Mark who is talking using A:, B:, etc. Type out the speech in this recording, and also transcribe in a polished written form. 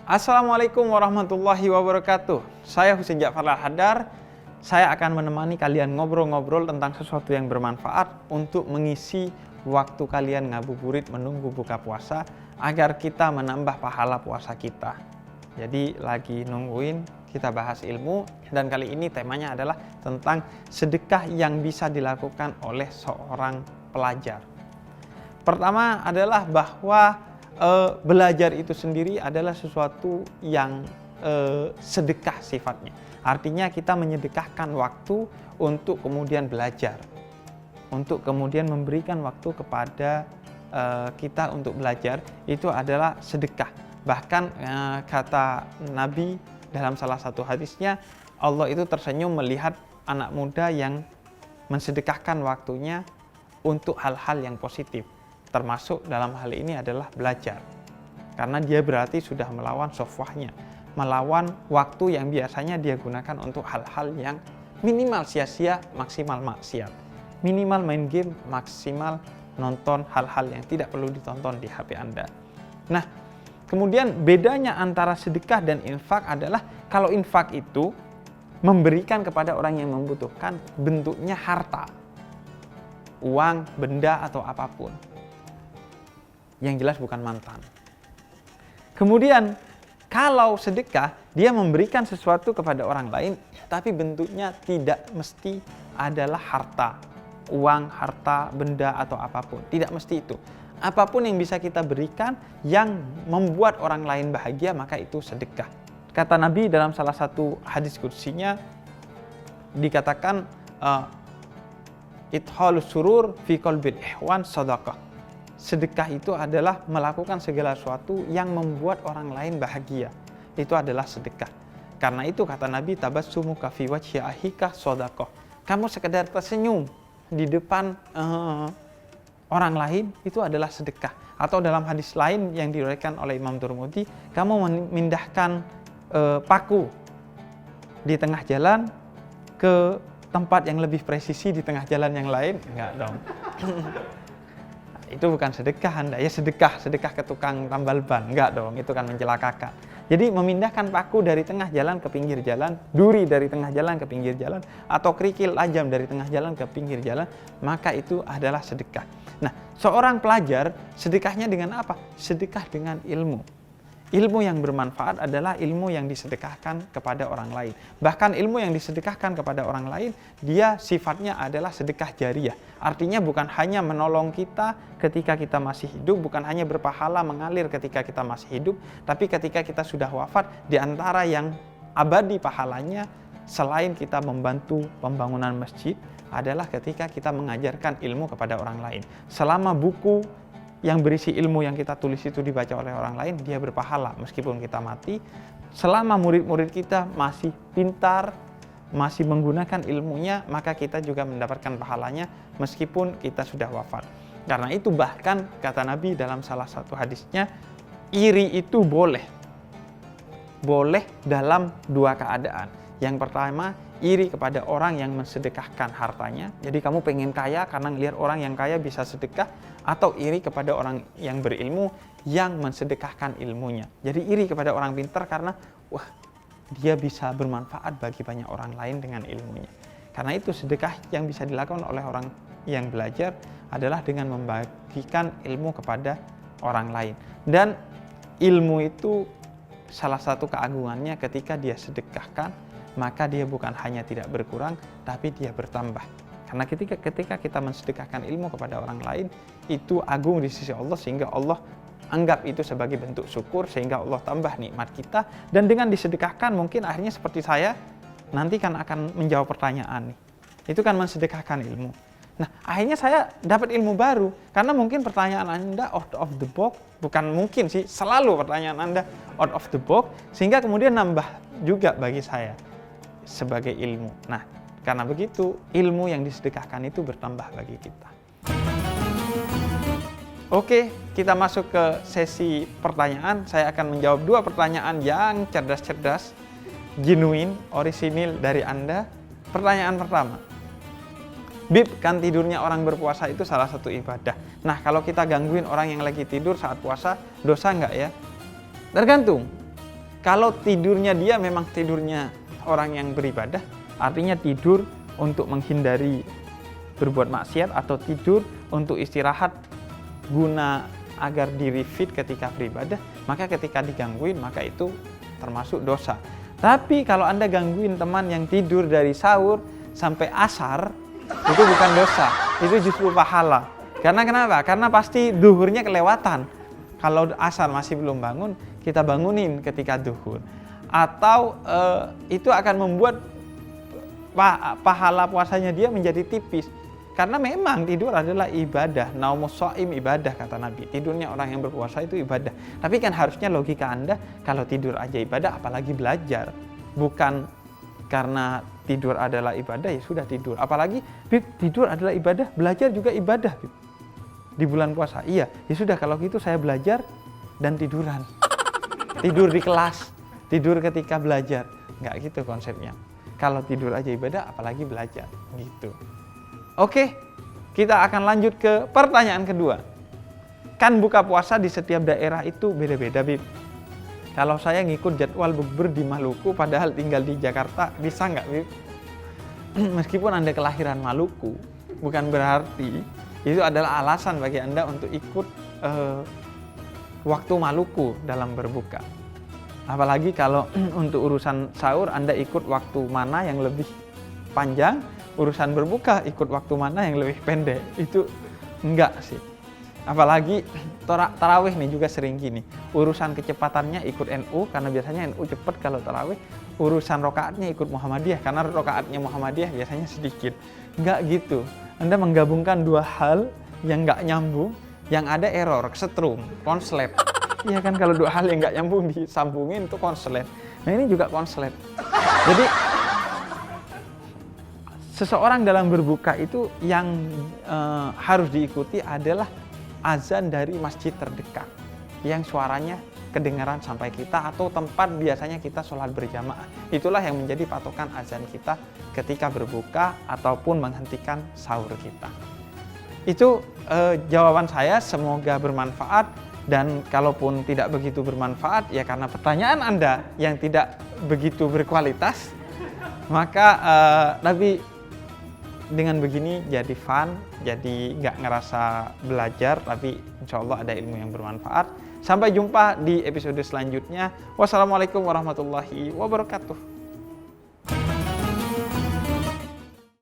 A: Assalamualaikum warahmatullahi wabarakatuh. Saya Husein Ja'far Al-Hadar. Saya akan menemani kalian ngobrol-ngobrol tentang sesuatu yang bermanfaat untuk mengisi waktu kalian ngabuburit menunggu buka puasa agar kita menambah pahala puasa kita. Jadi lagi nungguin kita bahas ilmu, dan kali ini temanya adalah tentang sedekah yang bisa dilakukan oleh seorang pelajar. Pertama adalah bahwa belajar itu sendiri adalah sesuatu yang sedekah sifatnya. Artinya kita menyedekahkan waktu untuk kemudian belajar, untuk kemudian memberikan waktu kepada kita untuk belajar, itu adalah sedekah. Bahkan kata Nabi dalam salah satu hadisnya, Allah itu tersenyum melihat anak muda yang mensedekahkan waktunya untuk hal-hal yang positif. Termasuk dalam hal ini adalah belajar. Karena dia berarti sudah melawan sofwahnya, melawan waktu yang biasanya dia gunakan untuk hal-hal yang minimal sia-sia, maksimal maksiat. Minimal main game, maksimal nonton hal-hal yang tidak perlu ditonton di HP Anda. Nah, kemudian bedanya antara sedekah dan infak adalah kalau infak itu memberikan kepada orang yang membutuhkan, bentuknya harta, uang, benda, atau apapun. Yang jelas bukan mantan. Kemudian kalau sedekah, dia memberikan sesuatu kepada orang lain, tapi bentuknya tidak mesti adalah harta, uang, harta, benda, atau apapun. Tidak mesti itu. Apapun yang bisa kita berikan yang membuat orang lain bahagia, maka itu sedekah. Kata Nabi dalam salah satu hadis qudsinya, dikatakan ithalus surur fi qalbil ihwan sadaqah. Sedekah itu adalah melakukan segala sesuatu yang membuat orang lain bahagia. Itu adalah sedekah. Karena itu kata Nabi, tabassumuka fi wajhi akhika shadaqah. Kamu sekedar tersenyum di depan orang lain, itu adalah sedekah. Atau dalam hadis lain yang diriwayatkan oleh Imam Tirmidzi, kamu memindahkan paku di tengah jalan ke tempat yang lebih presisi di tengah jalan yang lain, enggak dong. Itu bukan sedekah Anda, ya sedekah ke tukang tambal ban, enggak dong, itu kan mencelakakan. Jadi memindahkan paku dari tengah jalan ke pinggir jalan, duri dari tengah jalan ke pinggir jalan, atau kerikil tajam dari tengah jalan ke pinggir jalan, maka itu adalah sedekah. Nah, seorang pelajar sedekahnya dengan apa? Sedekah dengan ilmu. Ilmu yang bermanfaat adalah ilmu yang disedekahkan kepada orang lain. Bahkan ilmu yang disedekahkan kepada orang lain, dia sifatnya adalah sedekah jariyah. Artinya bukan hanya menolong kita ketika kita masih hidup, bukan hanya berpahala mengalir ketika kita masih hidup, tapi ketika kita sudah wafat, di antara yang abadi pahalanya, selain kita membantu pembangunan masjid, adalah ketika kita mengajarkan ilmu kepada orang lain. Selama buku yang berisi ilmu yang kita tulis itu dibaca oleh orang lain, dia berpahala meskipun kita mati. Selama murid-murid kita masih pintar, masih menggunakan ilmunya, maka kita juga mendapatkan pahalanya meskipun kita sudah wafat. Karena itu bahkan kata Nabi dalam salah satu hadisnya, iri itu boleh dalam dua keadaan. Yang pertama, iri kepada orang yang mensedekahkan hartanya. Jadi kamu pengen kaya karena ngelihat orang yang kaya bisa sedekah, atau iri kepada orang yang berilmu yang mensedekahkan ilmunya. Jadi iri kepada orang pintar karena wah, dia bisa bermanfaat bagi banyak orang lain dengan ilmunya. Karena itu sedekah yang bisa dilakukan oleh orang yang belajar adalah dengan membagikan ilmu kepada orang lain. Dan ilmu itu salah satu keagungannya ketika dia sedekahkan, maka dia bukan hanya tidak berkurang, tapi dia bertambah. Karena ketika kita mensedekahkan ilmu kepada orang lain, itu agung di sisi Allah, sehingga Allah anggap itu sebagai bentuk syukur, sehingga Allah tambah nikmat kita. Dan dengan disedekahkan, mungkin akhirnya seperti saya, nanti kan akan menjawab pertanyaan nih. Itu kan mensedekahkan ilmu. Nah, akhirnya saya dapat ilmu baru, karena mungkin pertanyaan Anda out of the box, bukan mungkin sih, selalu pertanyaan Anda out of the box, sehingga kemudian nambah juga bagi saya sebagai ilmu. Nah, karena begitu, ilmu yang disedekahkan itu bertambah bagi kita. Oke, kita masuk ke sesi pertanyaan. Saya akan menjawab dua pertanyaan yang cerdas-cerdas, genuine, orisinil dari Anda. Pertanyaan pertama, Bib, kan tidurnya orang berpuasa itu salah satu ibadah. Nah, kalau kita gangguin orang yang lagi tidur saat puasa, dosa nggak ya? Tergantung. Kalau tidurnya dia memang tidurnya orang yang beribadah, artinya tidur untuk menghindari berbuat maksiat atau tidur untuk istirahat guna agar diri fit ketika beribadah, maka ketika digangguin maka itu termasuk dosa. Tapi kalau Anda gangguin teman yang tidur dari sahur sampai asar, itu bukan dosa, itu justru pahala. Karena kenapa? Karena pasti duhurnya kelewatan. Kalau asar masih belum bangun, kita bangunin ketika duhur. Atau itu akan membuat pahala puasanya dia menjadi tipis. Karena memang tidur adalah ibadah. Naumus shaim ibadah, kata Nabi. Tidurnya orang yang berpuasa itu ibadah. Tapi kan harusnya logika Anda, kalau tidur aja ibadah, apalagi belajar. Bukan karena tidur adalah ibadah, ya sudah tidur. Apalagi, Bib, tidur adalah ibadah, belajar juga ibadah, Bib. Di bulan puasa, iya. Ya sudah, kalau gitu saya belajar dan tiduran. Tidur di kelas, tidur ketika belajar. Nggak gitu konsepnya. Kalau tidur aja ibadah, apalagi belajar. Gitu. Oke, kita akan lanjut ke pertanyaan kedua. Kan buka puasa di setiap daerah itu beda-beda, Bib. Kalau saya ngikut jadwal bukber di Maluku, padahal tinggal di Jakarta, bisa nggak, Bib? Meskipun Anda kelahiran Maluku, bukan berarti itu adalah alasan bagi Anda untuk ikut waktu Maluku dalam berbuka. Apalagi kalau untuk urusan sahur Anda ikut waktu mana yang lebih panjang, urusan berbuka ikut waktu mana yang lebih pendek. Itu enggak sih. Apalagi tarawih nih juga sering gini. Urusan kecepatannya ikut NU karena biasanya NU cepat kalau tarawih. Urusan rokaatnya ikut Muhammadiyah karena rokaatnya Muhammadiyah biasanya sedikit. Enggak gitu. Anda menggabungkan dua hal yang enggak nyambung, yang ada error, setrum, konslet. Iya kan, kalau dua hal yang enggak nyambung disambungin itu konslet. Nah ini juga konslet. Jadi seseorang dalam berbuka itu yang harus diikuti adalah azan dari masjid terdekat yang suaranya kedengaran sampai kita, atau tempat biasanya kita sholat berjamaah. Itulah yang menjadi patokan azan kita ketika berbuka ataupun menghentikan sahur kita. Itu jawaban saya, semoga bermanfaat. Dan kalaupun tidak begitu bermanfaat, ya karena pertanyaan Anda yang tidak begitu berkualitas, maka tapi dengan begini jadi fun, jadi nggak ngerasa belajar, tapi insya Allah ada ilmu yang bermanfaat. Sampai jumpa di episode selanjutnya. Wassalamualaikum warahmatullahi wabarakatuh.